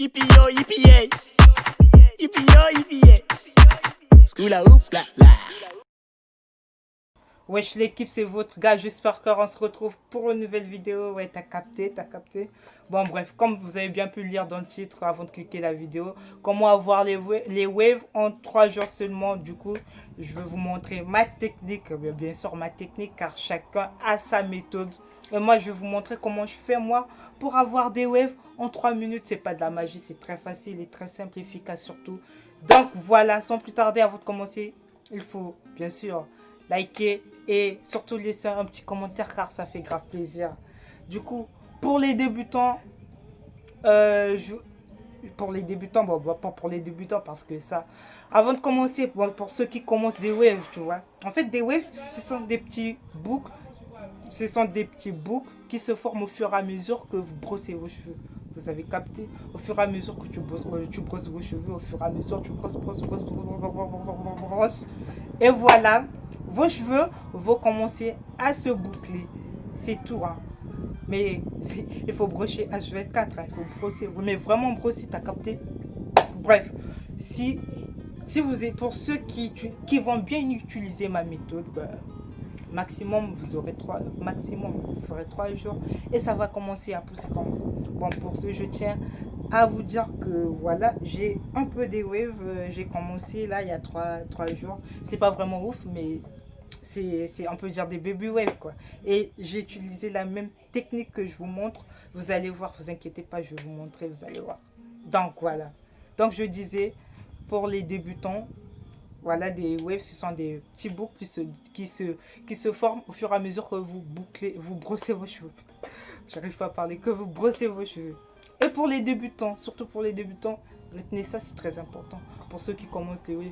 Yippee yo, yippee yay. Yippee yo, yippee yay. Scoola oups, la la. Wesh l'équipe, c'est votre gars, j'espère qu'on se retrouve pour une nouvelle vidéo. Ouais, t'as capté, t'as capté. Bon bref, comme vous avez bien pu le lire dans le titre avant de cliquer la vidéo, comment avoir les waves en 3 jours seulement. Du coup, je vais vous montrer ma technique, bien sûr ma technique, car chacun a sa méthode. Et moi, je vais vous montrer comment je fais moi pour avoir des waves en 3 minutes. C'est pas de la magie, c'est très facile et très simple, efficace surtout. Donc voilà, sans plus tarder, avant de commencer, il faut bien sûr liker et surtout laisser un petit commentaire car ça fait grave plaisir. Du coup, pour les débutants, pour les débutants, bon, pas pour les débutants parce que ça, avant de commencer, bon, pour ceux qui commencent des waves, tu vois. En fait, des waves, ce sont des petits boucles, qui se forment au fur et à mesure que vous brossez vos cheveux. Vous avez capté? Au fur et à mesure que tu brosses vos cheveux, au fur et à mesure tu brosses. Et voilà, vos cheveux vont commencer à se boucler. C'est tout, hein. Mais il faut brosser H24, hein. Il faut brosser. Mais vraiment brosser, t'as capté? Bref, si vous êtes, pour ceux qui vont bien utiliser ma méthode, bah, maximum vous aurez 3 maximum vous ferez 3 jours et ça va commencer à pousser comme bon. Pour ce, je tiens à vous dire que voilà, j'ai un peu des waves. J'ai commencé là il y a 3 jours. C'est pas vraiment ouf, mais c'est on peut dire des baby waves quoi. Et j'ai utilisé la même technique que je vous montre. Vous allez voir, vous inquiétez pas, je vais vous montrer, vous allez voir. Donc voilà, donc je disais, pour les débutants, voilà, des waves, ce sont des petits boucles qui se forment au fur et à mesure que vous brossez vos cheveux. J'arrive pas à parler, que vous brossez vos cheveux. Et pour les débutants, surtout pour les débutants, retenez ça, c'est très important. Pour ceux qui commencent les waves,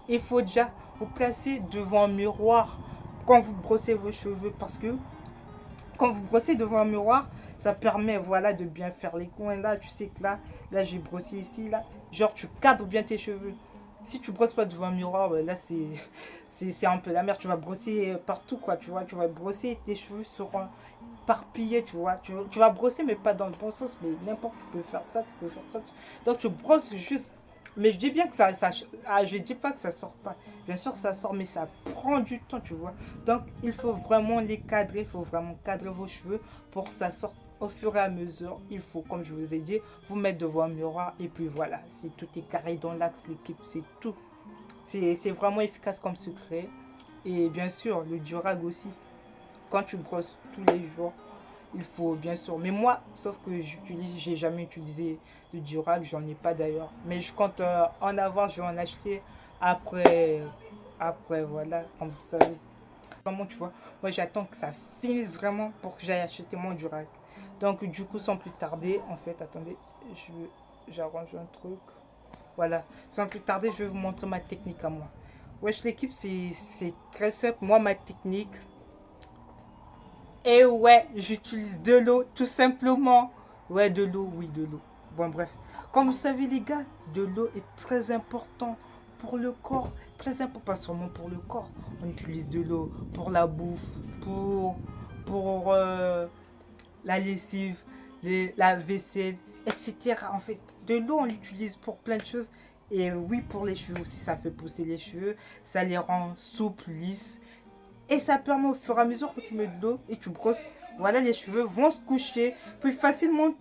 il faut déjà vous placer devant un miroir quand vous brossez vos cheveux. Parce que quand vous brossez devant un miroir, ça permet, voilà, de bien faire les coins. Là, tu sais que là j'ai brossé ici, là. Genre, tu cadres bien tes cheveux. Si tu brosses pas devant un miroir, là, c'est un peu la merde. Tu vas brosser partout, quoi, tu vois. Tu vas brosser, tes cheveux seront éparpillés, tu vois. Tu vas brosser, mais pas dans le bon sens. Mais n'importe, tu peux faire ça, tu peux faire ça. Donc, tu brosses juste. Mais je dis bien que je dis pas que ça sort pas. Bien sûr, ça sort, mais ça prend du temps, tu vois. Donc, il faut vraiment les cadrer. Il faut vraiment cadrer vos cheveux pour que ça sorte au fur et à mesure. Il faut, comme je vous ai dit, vous mettre devant un miroir. Et puis voilà, c'est tout est carré dans l'axe, l'équipe. C'est tout. C'est vraiment efficace comme secret. Et bien sûr, le durag aussi. Quand tu brosses tous les jours, il faut bien sûr. Mais moi, sauf que j'ai jamais utilisé de durag, j'en ai pas d'ailleurs. Mais je compte en avoir, je vais en acheter après, après voilà, comme vous savez. Vraiment, tu vois, moi j'attends que ça finisse vraiment pour que j'aille acheter mon durag. Donc du coup, sans plus tarder, en fait, attendez, j'arrange un truc. Voilà, sans plus tarder, je vais vous montrer ma technique à moi. Wesh l'équipe, c'est très simple. Moi, ma technique, et ouais, j'utilise de l'eau, tout simplement. Ouais, de l'eau, oui, de l'eau. Bon, bref. Comme vous savez, les gars, de l'eau est très important pour le corps. Très important, pas seulement pour le corps. On utilise de l'eau pour la bouffe, pour la lessive, la vaisselle, etc. En fait, de l'eau, on l'utilise pour plein de choses. Et oui, pour les cheveux aussi, ça fait pousser les cheveux. Ça les rend souples, lisses. Et ça permet au fur et à mesure que tu mets de l'eau et tu brosses, voilà, les cheveux vont se coucher plus facilement.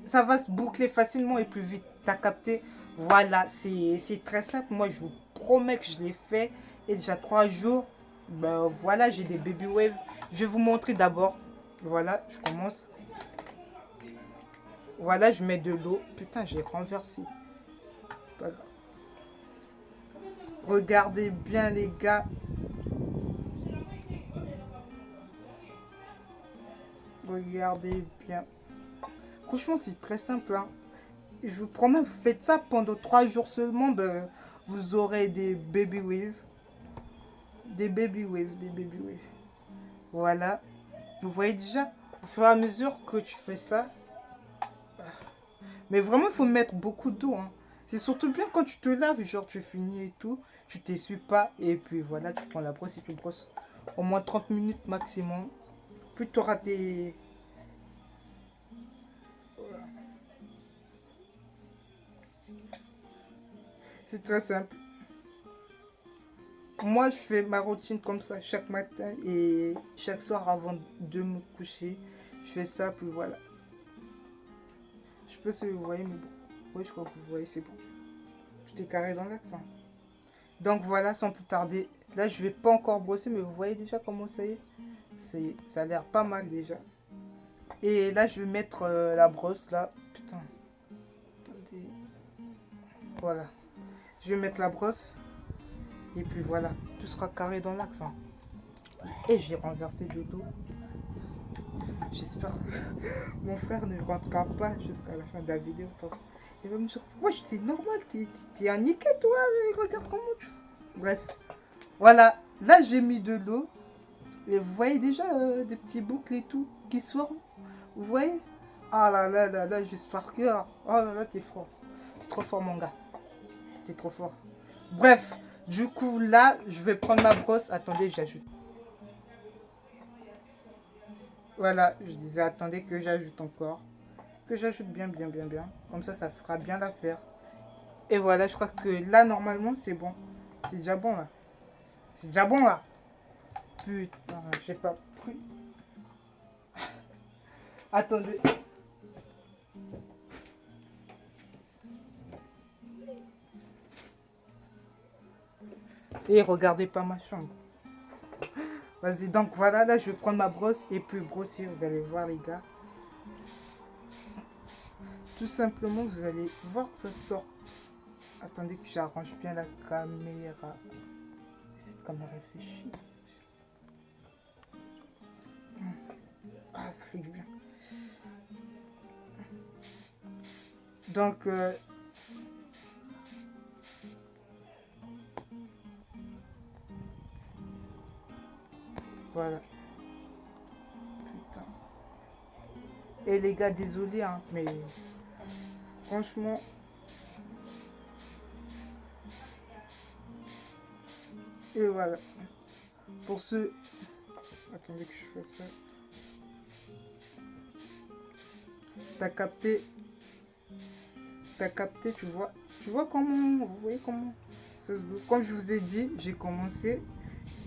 Ça va se boucler facilement et plus vite. T'as capté? Voilà, c'est très simple. Moi, je vous promets que je l'ai fait. Et déjà 3 jours, ben voilà, j'ai des baby waves. Je vais vous montrer d'abord. Voilà, je commence. Voilà, je mets de l'eau. Putain, j'ai renversé. C'est pas grave. Regardez bien, les gars. Regardez bien. Franchement, c'est très simple, hein. Je vous promets, vous faites ça pendant 3 jours seulement, ben, vous aurez des baby waves. Des baby waves, des baby waves. Voilà. Vous voyez déjà, au fur et à mesure que tu fais ça. Mais vraiment, il faut mettre beaucoup d'eau, hein. C'est surtout bien quand tu te laves, genre tu finis et tout. Tu t'essuies pas. Et puis voilà, tu prends la brosse et tu brosses au moins 30 minutes maximum. Plus tu auras des... C'est très simple. Moi, je fais ma routine comme ça chaque matin et chaque soir avant de me coucher. Je fais ça, puis voilà. Je sais pas si vous voyez, mais bon. Oui, je crois que vous voyez, c'est bon. J'étais carré dans l'accent. Donc voilà, sans plus tarder. Là, je vais pas encore brosser, mais vous voyez déjà comment ça y est. Ça a l'air pas mal déjà. Et là, je vais mettre la brosse là. Putain. Attendez. Voilà. Je vais mettre la brosse. Et puis voilà, tout sera carré dans l'axe. Hein. Et j'ai renversé de l'eau. J'espère que mon frère ne rentrera pas jusqu'à la fin de la vidéo. Il va me dire, wesh, c'est normal, t'es un niqué toi, regarde comment tu fais. Bref, voilà, là j'ai mis de l'eau. Et vous voyez déjà des petits boucles et tout qui sortent. Vous voyez? Ah là là là là, j'espère que... Oh là là, t'es fort. T'es trop fort mon gars. T'es trop fort. Bref, du coup là, je vais prendre ma brosse. Attendez, j'ajoute. Voilà, je disais attendez que j'ajoute encore. Que j'ajoute bien. Comme ça fera bien l'affaire. Et voilà, je crois que là, normalement, c'est bon. C'est déjà bon là. C'est déjà bon là. Putain, j'ai pas pris. Attendez. Et regardez pas ma chambre. Vas-y, donc voilà, là je vais prendre ma brosse et puis brosser, vous allez voir les gars. Tout simplement, vous allez voir que ça sort. Attendez que j'arrange bien la caméra. Cette caméra fait chier. Ah, ça fait du bien. Donc, voilà. Putain. Et les gars, désolé, hein, mais franchement... Et voilà. Pour ceux... Attendez que je fasse ça. T'as capté, tu vois. Tu vois comment... Vous voyez comment... Comme je vous ai dit, j'ai commencé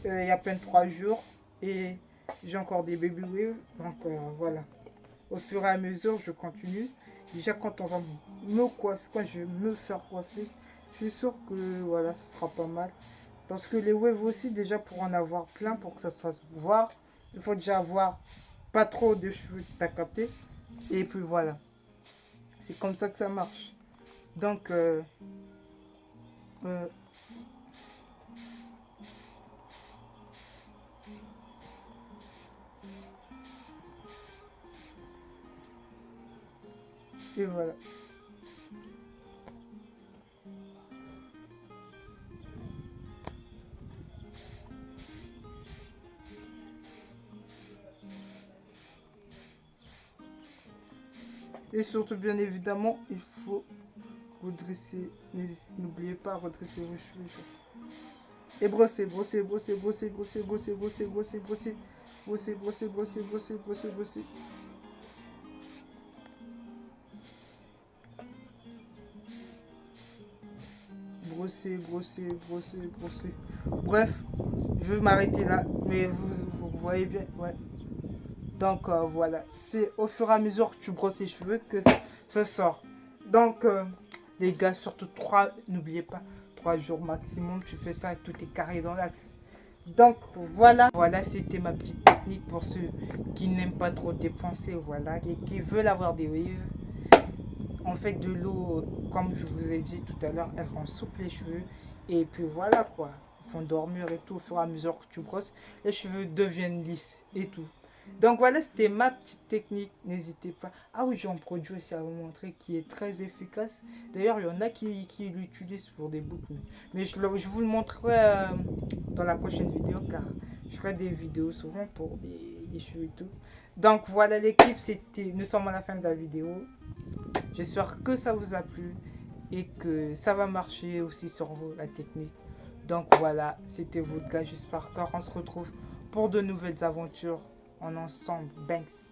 il y a à peine 3 jours. Et j'ai encore des baby waves. Donc voilà. Au fur et à mesure, je continue. Déjà, quand on va me coiffer, quand je vais me faire coiffer, je suis sûr que voilà, ça sera pas mal. Parce que les waves aussi, déjà, pour en avoir plein, pour que ça se fasse voir, il faut déjà avoir pas trop de cheveux, t'as capté. Et puis voilà. C'est comme ça que ça marche. Donc, et voilà. Et surtout, bien évidemment, il faut redresser. N'oubliez pas, redresser vos cheveux. Et brosser. Brosser. Bref, je vais m'arrêter là. Mais vous voyez bien. Ouais. Donc voilà, c'est au fur et à mesure que tu brosses les cheveux que ça sort. Donc les gars, surtout 3, n'oubliez pas, 3 jours maximum, tu fais ça et tout est carré dans l'axe. Donc voilà, c'était ma petite technique pour ceux qui n'aiment pas trop dépenser, voilà, et qui veulent avoir des waves. En fait, de l'eau, comme je vous ai dit tout à l'heure, elle rend souple les cheveux. Et puis voilà quoi, ils font dormir et tout, au fur et à mesure que tu brosses, les cheveux deviennent lisses et tout. Donc voilà, c'était ma petite technique, n'hésitez pas. Ah oui, j'ai un produit aussi à vous montrer qui est très efficace. D'ailleurs, il y en a qui l'utilisent pour des boucles. Mais je vous le montrerai dans la prochaine vidéo car je ferai des vidéos souvent pour des cheveux et tout. Donc voilà l'équipe, nous sommes à la fin de la vidéo. J'espère que ça vous a plu et que ça va marcher aussi sur vous, la technique. Donc voilà, c'était votre gars, j'espère qu'on se retrouve pour de nouvelles aventures. En ensemble, Banks.